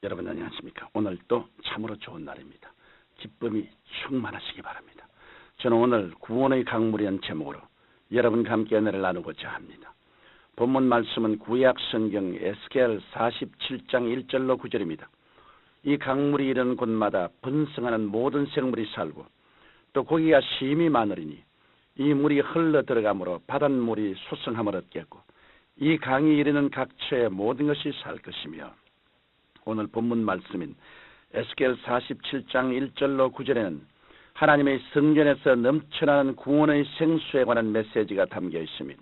여러분 안녕하십니까? 오늘 또 참으로 좋은 날입니다. 기쁨이 충만하시기 바랍니다. 저는 오늘 구원의 강물이라는 제목으로 여러분과 함께 은혜를 나누고자 합니다. 본문 말씀은 구약 성경 에스겔 47장 1절로 9절입니다. 이 강물이 이르는 곳마다 번성하는 모든 생물이 살고 또 고기가 심히 많으리니 이 물이 흘러 들어가므로 바닷물이 소성함을 얻겠고 이 강이 이르는 각처의 모든 것이 살 것이며, 오늘 본문 말씀인 에스겔 47장 1절로 9절에는 하나님의 성전에서 넘쳐나는 구원의 생수에 관한 메시지가 담겨 있습니다.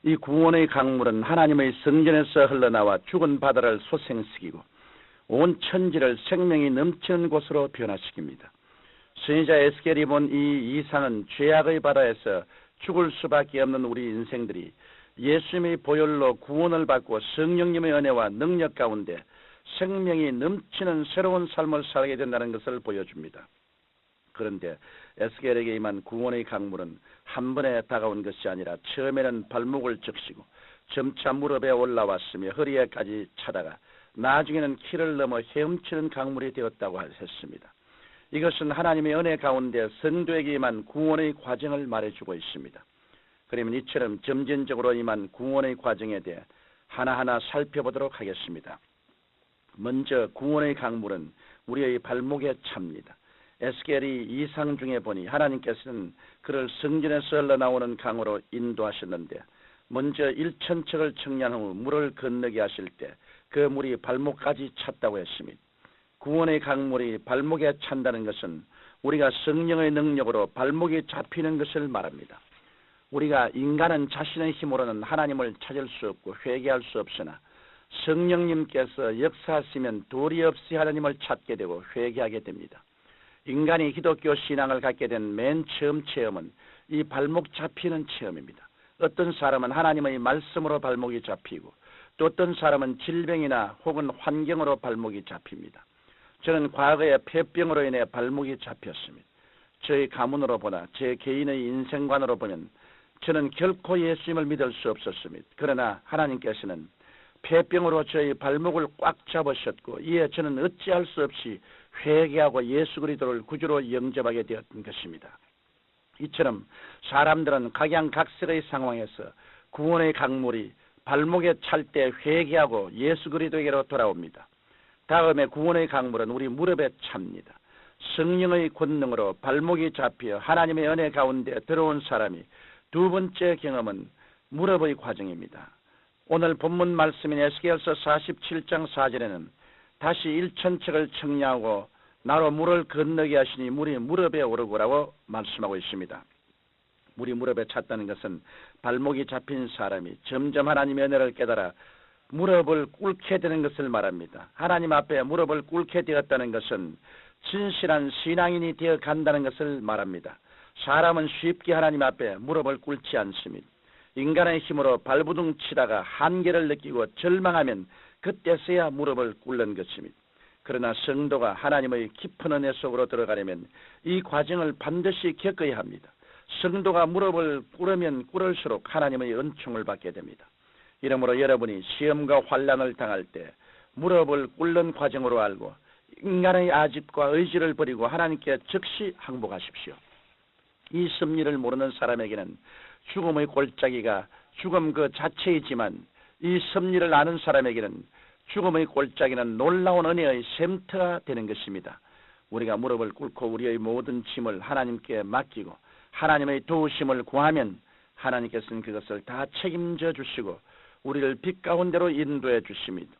이 구원의 강물은 하나님의 성전에서 흘러나와 죽은 바다를 소생시키고 온 천지를 생명이 넘치는 곳으로 변화시킵니다. 선지자 에스겔이 본 이 이상은 죄악의 바다에서 죽을 수밖에 없는 우리 인생들이 예수님의 보혈로 구원을 받고 성령님의 은혜와 능력 가운데 생명이 넘치는 새로운 삶을 살게 된다는 것을 보여줍니다. 그런데 에스겔에게 임한 구원의 강물은 한 번에 다가온 것이 아니라 처음에는 발목을 적시고 점차 무릎에 올라왔으며 허리에까지 차다가 나중에는 키를 넘어 헤엄치는 강물이 되었다고 했습니다. 이것은 하나님의 은혜 가운데 성도에게 임한 구원의 과정을 말해주고 있습니다. 그러면 이처럼 점진적으로 임한 구원의 과정에 대해 하나하나 살펴보도록 하겠습니다. 먼저 구원의 강물은 우리의 발목에 찹니다. 에스겔이 이상 중에 보니 하나님께서는 그를 성전에서 흘러나오는 강으로 인도하셨는데, 먼저 1,000척을 청량 후 물을 건너게 하실 때 그 물이 발목까지 찼다고 했습니다. 구원의 강물이 발목에 찬다는 것은 우리가 성령의 능력으로 발목이 잡히는 것을 말합니다. 우리가 인간은 자신의 힘으로는 하나님을 찾을 수 없고 회개할 수 없으나 성령님께서 역사하시면 도리 없이 하나님을 찾게 되고 회개하게 됩니다. 인간이 기독교 신앙을 갖게 된 맨 처음 체험은 이 발목 잡히는 체험입니다. 어떤 사람은 하나님의 말씀으로 발목이 잡히고 또 어떤 사람은 질병이나 혹은 환경으로 발목이 잡힙니다. 저는 과거에 폐병으로 인해 발목이 잡혔습니다. 저의 가문으로 보나 제 개인의 인생관으로 보면 저는 결코 예수님을 믿을 수 없었습니다. 그러나 하나님께서는 폐병으로 저의 발목을 꽉 잡으셨고 이에 저는 어찌할 수 없이 회개하고 예수 그리스도를 구주로 영접하게 되었던 것입니다. 이처럼 사람들은 각양각색의 상황에서 구원의 강물이 발목에 찰 때 회개하고 예수 그리스도에게로 돌아옵니다. 다음에 구원의 강물은 우리 무릎에 찹니다. 성령의 권능으로 발목이 잡혀 하나님의 은혜 가운데 들어온 사람이 두 번째 경험은 무릎의 과정입니다. 오늘 본문 말씀인 에스겔서 47장 4절에는 다시 1,000척을 청량하고 나로 물을 건너게 하시니 물이 무릎에 오르고라고 말씀하고 있습니다. 물이 무릎에 찼다는 것은 발목이 잡힌 사람이 점점 하나님의 은혜를 깨달아 무릎을 꿇게 되는 것을 말합니다. 하나님 앞에 무릎을 꿇게 되었다는 것은 진실한 신앙인이 되어 간다는 것을 말합니다. 사람은 쉽게 하나님 앞에 무릎을 꿇지 않습니다. 인간의 힘으로 발부둥 치다가 한계를 느끼고 절망하면 그때서야 무릎을 꿇는 것입니다. 그러나 성도가 하나님의 깊은 은혜 속으로 들어가려면 이 과정을 반드시 겪어야 합니다. 성도가 무릎을 꿇으면 꿇을수록 하나님의 은총을 받게 됩니다. 이러므로 여러분이 시험과 환난을 당할 때 무릎을 꿇는 과정으로 알고 인간의 아집과 의지를 버리고 하나님께 즉시 항복하십시오. 이 섭리를 모르는 사람에게는 죽음의 골짜기가 죽음 그 자체이지만 이 섭리를 아는 사람에게는 죽음의 골짜기는 놀라운 은혜의 샘터가 되는 것입니다. 우리가 무릎을 꿇고 우리의 모든 짐을 하나님께 맡기고 하나님의 도우심을 구하면 하나님께서는 그것을 다 책임져 주시고 우리를 빛 가운데로 인도해 주십니다.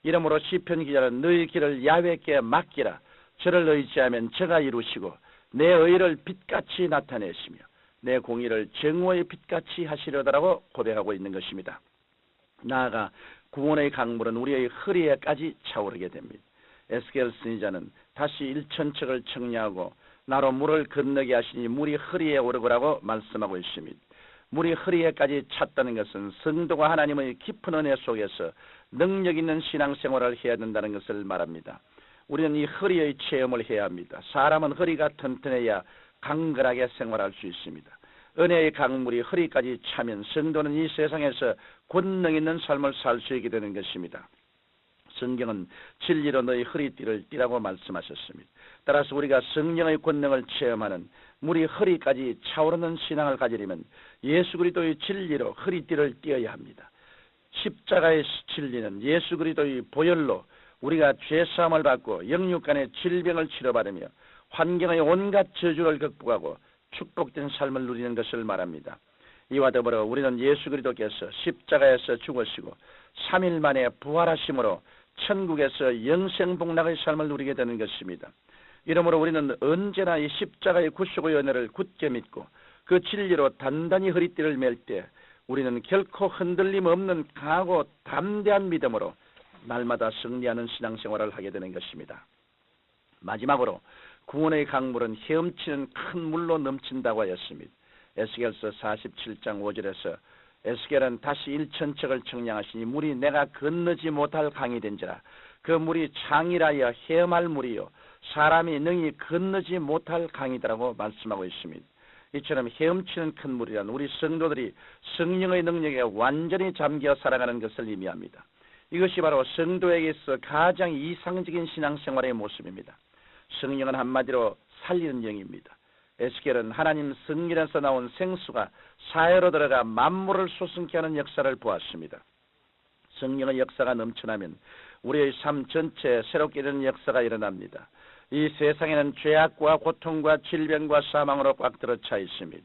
이러므로 시편 기자는 너희 길을 야훼께 맡기라. 저를 의지하면 저가 이루시고 내 의를 빛같이 나타내시며 내 공의를 정오의 빛같이 하시려다라고 고백하고 있는 것입니다. 나아가 구원의 강물은 우리의 허리에까지 차오르게 됩니다. 에스겔 선지자는 다시 1,000척을 청량하고 나로 물을 건너게 하시니 물이 허리에 오르고라고 말씀하고 있습니다. 물이 허리에까지 찼다는 것은 성도가 하나님의 깊은 은혜 속에서 능력 있는 신앙생활을 해야 된다는 것을 말합니다. 우리는 이 허리의 체험을 해야 합니다. 사람은 허리가 튼튼해야 강건하게 생활할 수 있습니다. 은혜의 강물이 허리까지 차면 성도는 이 세상에서 권능 있는 삶을 살 수 있게 되는 것입니다. 성경은 진리로 너희 허리띠를 띠라고 말씀하셨습니다. 따라서 우리가 성령의 권능을 체험하는 우리 허리까지 차오르는 신앙을 가지려면 예수 그리스도의 진리로 허리띠를 띠어야 합니다. 십자가의 진리는 예수 그리스도의 보혈로 우리가 죄사함을 받고 영육간의 질병을 치료받으며 환경의 온갖 저주를 극복하고 축복된 삶을 누리는 것을 말합니다. 이와 더불어 우리는 예수 그리스도께서 십자가에서 죽으시고 3일 만에 부활하심으로 천국에서 영생복락의 삶을 누리게 되는 것입니다. 이러므로 우리는 언제나 이 십자가의 구속의 은혜를 굳게 믿고 그 진리로 단단히 허리띠를 맬 때 우리는 결코 흔들림 없는 강하고 담대한 믿음으로 날마다 승리하는 신앙생활을 하게 되는 것입니다. 마지막으로 구원의 강물은 헤엄치는 큰 물로 넘친다고 하였습니다. 에스겔서 47장 5절에서 에스겔은 다시 일천척을 청량하시니 물이 내가 건너지 못할 강이 된지라 그 물이 창이라여 헤엄할 물이요 사람이 능히 건너지 못할 강이다라고 말씀하고 있습니다. 이처럼 헤엄치는 큰 물이란 우리 성도들이 성령의 능력에 완전히 잠겨 살아가는 것을 의미합니다. 이것이 바로 성도에게서 가장 이상적인 신앙생활의 모습입니다. 성령은 한마디로 살리는 영입니다. 에스겔은 하나님 성전에서 나온 생수가 사회로 들어가 만물을 소승케 하는 역사를 보았습니다. 성령의 역사가 넘쳐나면 우리의 삶 전체에 새롭게 되는 역사가 일어납니다. 이 세상에는 죄악과 고통과 질병과 사망으로 꽉 들어차 있습니다.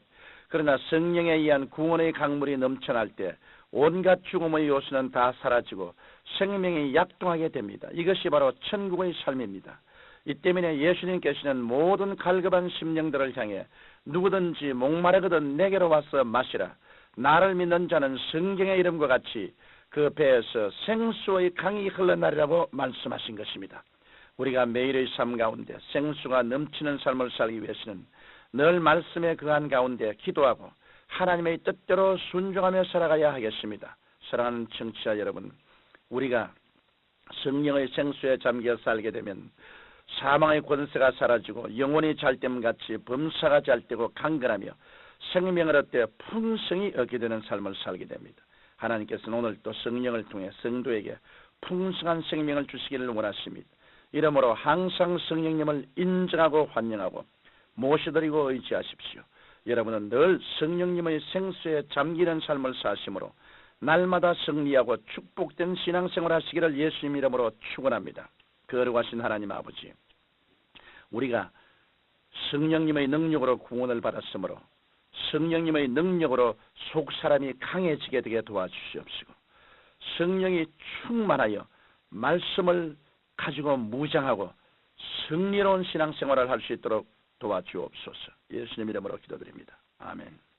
그러나 성령에 의한 구원의 강물이 넘쳐날 때 온갖 죽음의 요소는 다 사라지고 생명이 약동하게 됩니다. 이것이 바로 천국의 삶입니다. 이 때문에 예수님께서는 모든 갈급한 심령들을 향해 누구든지 목마르거든 내게로 와서 마시라. 나를 믿는 자는 성경의 이름과 같이 그 배에서 생수의 강이 흘러나리라고 말씀하신 것입니다. 우리가 매일의 삶 가운데 생수가 넘치는 삶을 살기 위해서는 늘 말씀에 거한 가운데 기도하고 하나님의 뜻대로 순종하며 살아가야 하겠습니다. 사랑하는 청취자 여러분, 우리가 성령의 생수에 잠겨 살게 되면 사망의 권세가 사라지고 영혼이 잘됨같이 범사가 잘되고 강건하며 생명을 얻되 풍성히 얻게 되는 삶을 살게 됩니다. 하나님께서는 오늘 또 성령을 통해 성도에게 풍성한 생명을 주시기를 원하십니다. 이러므로 항상 성령님을 인정하고 환영하고 모셔드리고 의지하십시오. 여러분은 늘 성령님의 생수에 잠기는 삶을 사심으로 날마다 승리하고 축복된 신앙생활 하시기를 예수님 이름으로 축원합니다. 거룩하신 하나님 아버지, 우리가 성령님의 능력으로 구원을 받았으므로 성령님의 능력으로 속사람이 강해지게 되게 도와주시옵시고 성령이 충만하여 말씀을 가지고 무장하고 승리로운 신앙생활을 할 수 있도록 도와주옵소서. 예수님 이름으로 기도드립니다. 아멘.